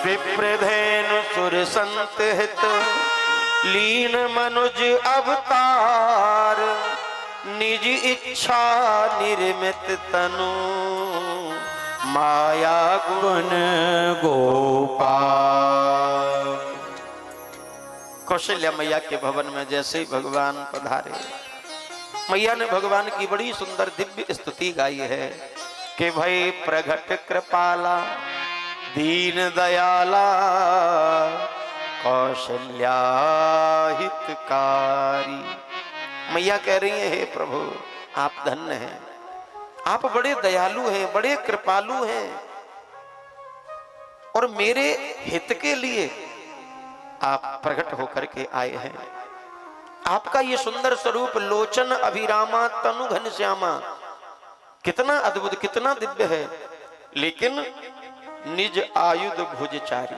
विप्रधेनु सुर संत हित लीन मनुज अवतार निज इच्छा निर्मित तनु माया गुण गोपाल। कौशल्या मैया के भवन में जैसे ही भगवान पधारे, मैया ने भगवान की बड़ी सुंदर दिव्य स्तुति गाई है कि भाई प्रगट कृपाला दीन दयाला कौशल्या हितकारी। मैया कह रही है, हे प्रभु आप धन्य हैं, आप बड़े दयालु हैं, बड़े कृपालु हैं और मेरे हित के लिए आप प्रकट होकर के आए हैं। आपका ये सुंदर स्वरूप लोचन अभिरामा तनु घनश्यामा कितना अद्भुत कितना दिव्य है। लेकिन निज आयुध भुजचारी,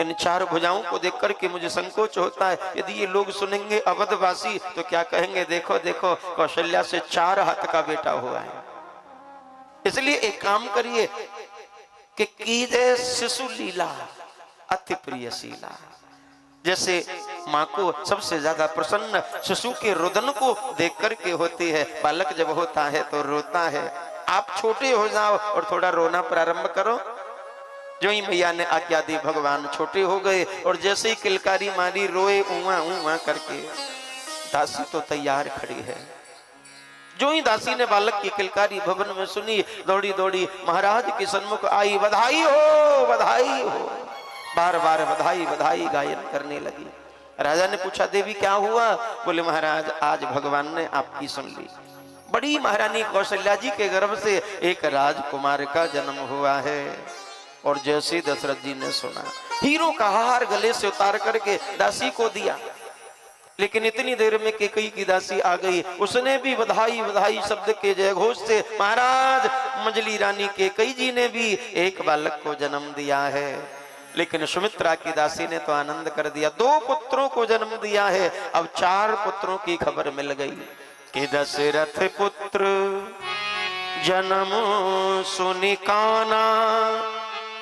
इन चार भुजाओं को देख करके मुझे संकोच होता है, यदि ये लोग सुनेंगे अवधवासी तो क्या कहेंगे, देखो देखो कौशल्या से 4 हाथ का बेटा हुआ है। इसलिए एक काम करिए कि कीजे शिशु लीला अति प्रियशीला। जैसे माँ को सबसे ज्यादा प्रसन्न शिशु के रुदन को देख करके होती है, बालक जब होता है तो रोता है। आप छोटे हो जाओ और थोड़ा रोना प्रारंभ करो। जो ही मैया ने आज्ञा दी भगवान छोटे हो गए और जैसे ही किलकारी मारी रोए ऊआ ऊआ करके, दासी तो तैयार खड़ी है। जो ही दासी ने बालक की किलकारी भवन में सुनी, दौड़ी दौड़ी महाराज के सन्मुख आई, बधाई हो बधाई हो, बार बार बधाई बधाई गायन करने लगी। राजा ने पूछा देवी क्या हुआ? बोले महाराज आज भगवान ने आपकी सुन ली। बड़ी महारानी कौशल्या जी के गर्भ से एक राजकुमार का जन्म हुआ है। और जैसे दशरथ जी ने सुना, हीरो का हार गले से उतार करके दासी को दिया। लेकिन इतनी देर में कैकेयी की दासी आ गई, उसने भी बधाई बधाई शब्द के जय घोष से, महाराज मंजली रानी कैकेयी जी ने भी एक बालक को जन्म दिया है। लेकिन सुमित्रा की दासी ने तो आनंद कर दिया, 2 पुत्रों को जन्म दिया है। अब 4 पुत्रों की खबर मिल गई कि दशरथ पुत्र जन्म सुनि काना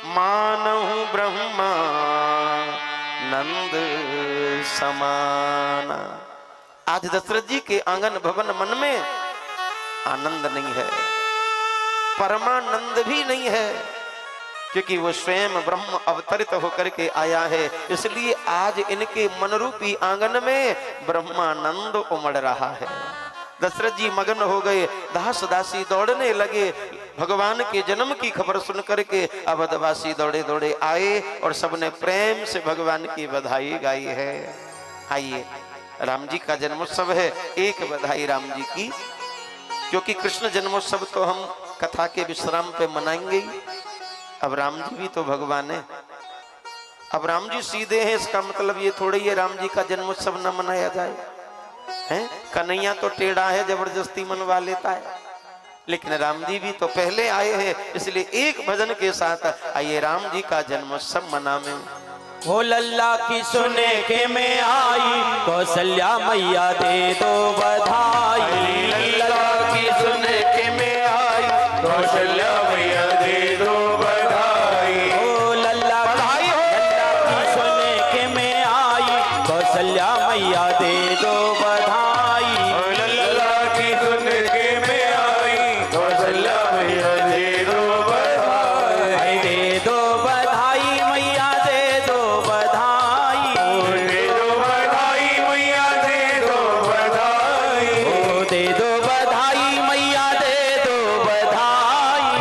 मानहु ब्रह्मा नंद समाना। आज दशरथ जी के आंगन भवन मन में आनंद नहीं है, परमानंद भी नहीं है, क्योंकि वो स्वयं ब्रह्म अवतरित होकर के आया है। इसलिए आज इनके मनरूपी आंगन में ब्रह्मानंद उमड़ रहा है। दशरथ जी मगन हो गए, दास दासी दौड़ने लगे। भगवान के जन्म की खबर सुन करके अवधवासी दौड़े दौड़े आए और सबने प्रेम से भगवान की बधाई गाई है। आइए, राम जी का जन्मोत्सव है, एक बधाई राम जी की, क्योंकि कृष्ण जन्मोत्सव तो हम कथा के विश्राम पे मनाएंगे ही। अब राम जी भी तो भगवान है। अब राम जी सीधे हैं, इसका मतलब ये थोड़ी है राम जी का जन्मोत्सव न मनाया जाए हैं। कन्हैया तो टेढ़ा है, जबरदस्ती मनवा लेता है, लेकिन राम जी भी तो पहले आए हैं। इसलिए एक भजन के साथ आइए राम जी का जन्मोत्सव मनावे। हो लल्ला की सुने के में आई, कौशल्या मैया दे दो बधाई। लल्ला की सुने के में आई, कौशल्या मैया दे दो बधाई। हो लल्ला की सुने के में आई, कौशल्या मैया दे दो बधाई। लल्ला की सुने के में आई, कौशल्या मैया दे दो बधाई। दे दो बधाई मैया दे दो बधाई। दे दो बधाई मैया दे दो बधाई। दे दो बधाई मैया दे दो बधाई।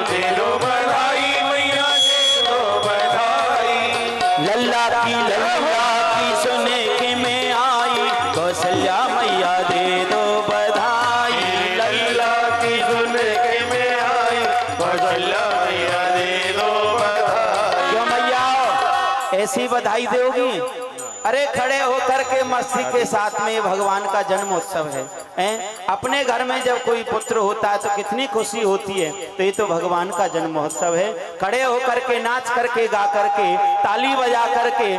दे दो बधाई मैया दे दो बधाई। लल्ला की सुने के में आई, कौशल्या मैया दे दो बधाई। लल्ला की सुने के में आई, कौशल्या मैया दे दो बधाई। क्यों मैया ऐसी बधाई दोगी? अरे खड़े होकर के मस्ती के साथ में भगवान का जन्मोत्सव है, हैं? अपने घर में जब कोई पुत्र होता है तो कितनी खुशी होती है। तो ये तो भगवान का जन्मोत्सव है। खड़े होकर के नाच करके गा करके ताली बजा करके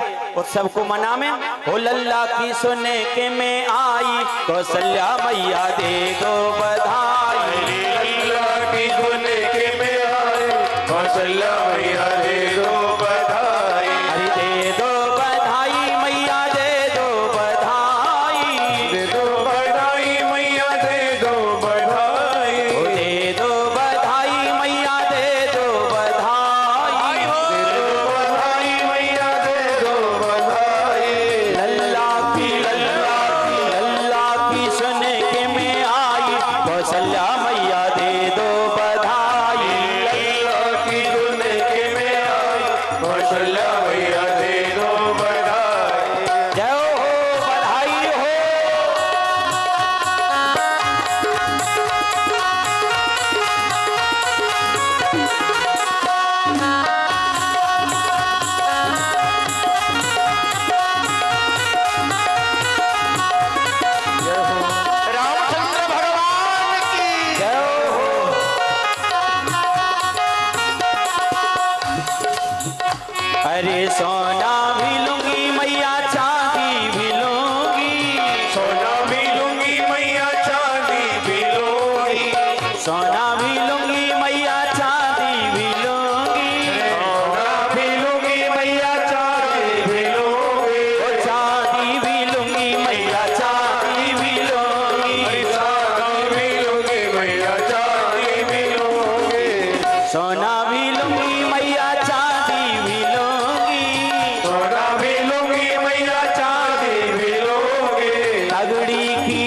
उत्सव को मनावे। हो लल्ला की सुने के में आई, कौशल्या मैया दे दो बधाई। लल्ला की सुने के में आई, कौशल्या मैया दे दो बधाई। कौशल्या मैया दे दो बधाई। जय हो, बधाई हो। रामचंद्र भगवान की जय हो। अरे सोना भी लूंगी मैया, चांदी भी लूंगी। सोना भी लूंगी मैया, चांदी भी लूंगी। सोना भी लूंगी मैया, चांदी भी लूंगी। सोना भी लूंगी मैया, चांदी भी लूंगी। ओ चांदी भी लूंगी मैया, चांदी भी लूंगी। चांदी भी लूंगी मैया, चांदी भी लूंगी। सोना भी लूंगी मैया, चांदी भी लूंगी। सोना भी लूंगी मैया, चांदी भी लूंगी। तगड़ी की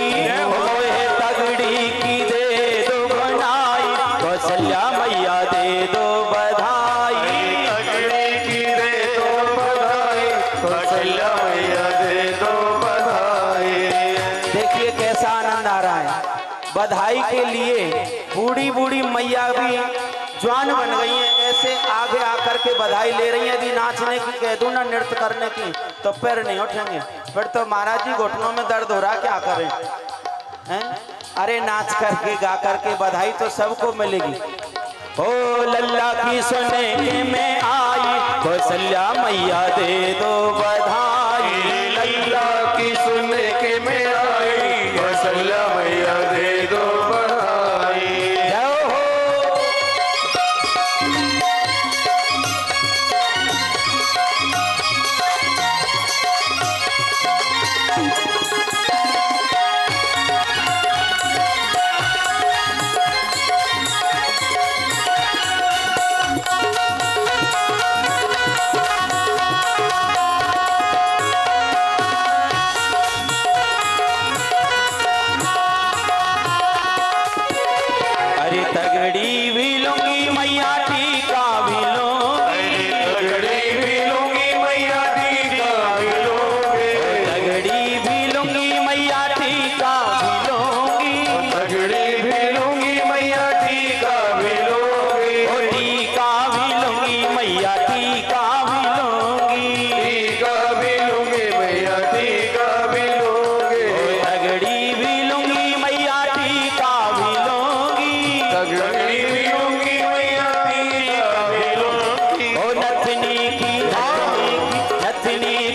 होए तगड़ी की दे दो बनाई, कौशल्या मैया दे दो बधाई। तगड़ी की दे दो बधाई, कौशल्या मैया दे दो बधाई। देखिए कैसा आनंद आ रहा है। बधाई के लिए बूढ़ी बूढ़ी मैया भी जवान बन गई हैं, ऐसे आगे आकर के बधाई ले रही हैं। यदि नाचने की कह दूं ना, नृत्य करने की, तो पैर नहीं उठेंगे। फिर तो महाराज जी घुटनों में दर्द हो रहा, क्या करें हैं? अरे नाच करके गा करके बधाई तो सबको मिलेगी। ओ लल्ला की सुने के मैं आई, कौशल्या मैया दे दो बधाई। लल्ला की सुनने के में आई, कौशल्या मैया दे दो बधाई। जय हो। अरे तगड़ी भी लूंगी मैया, टीका भी लूंगी। तगड़ी भी लूंगी मैया, टीका भी लूंगी। तगड़ी भी लूंगी मैया, टीका भी लूंगी। तगड़ी भी लूंगी मैया, टीका भी लूंगी। ओ टीका भी लूंगी मैया, टीका भी लूंगी। टीका भी लूंगी मैया, टीका भी लूंगी। तगड़ी भी लूंगी मैया, टीका भी लूंगी। तगड़ी भी लूंगी मैया, टीका भी लूंगी। ओ नथनी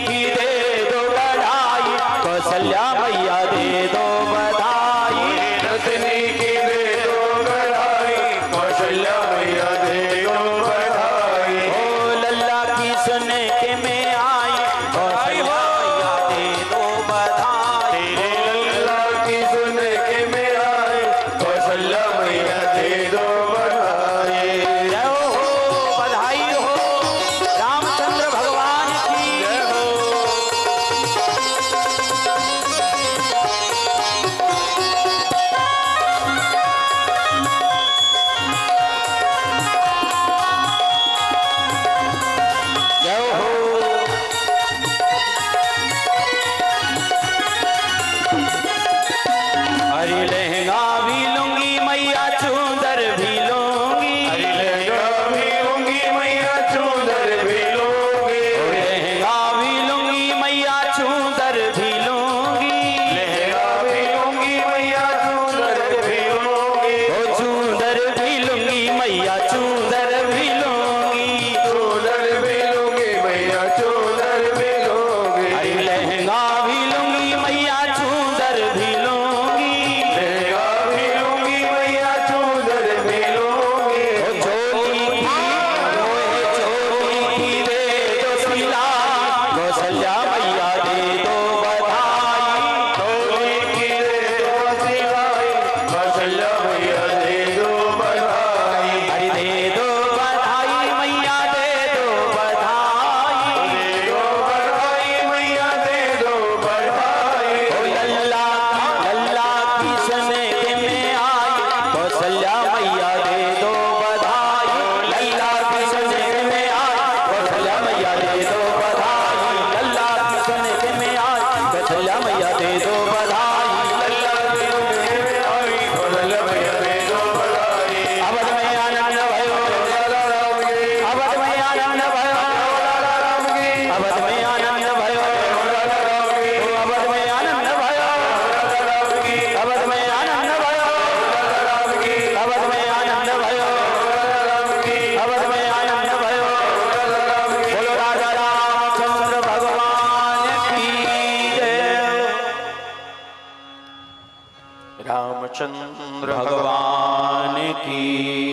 की दे दो बधाई, कौशल्या मैया दे दो बधाई। रतनी की दे दो बधाई, कौशल्या मैया दे दो बधाई। ओ लल्ला की सुने के मैं आई, कौशल्या मैया दे दो बधाई। लल्ला की सुनने के में आई, कौशल्या मैया दे दो बधाई। जय हो, बधाई हो। रामचंद्र भगवान की जय हो। जय हो। रामचंद्र भगवान की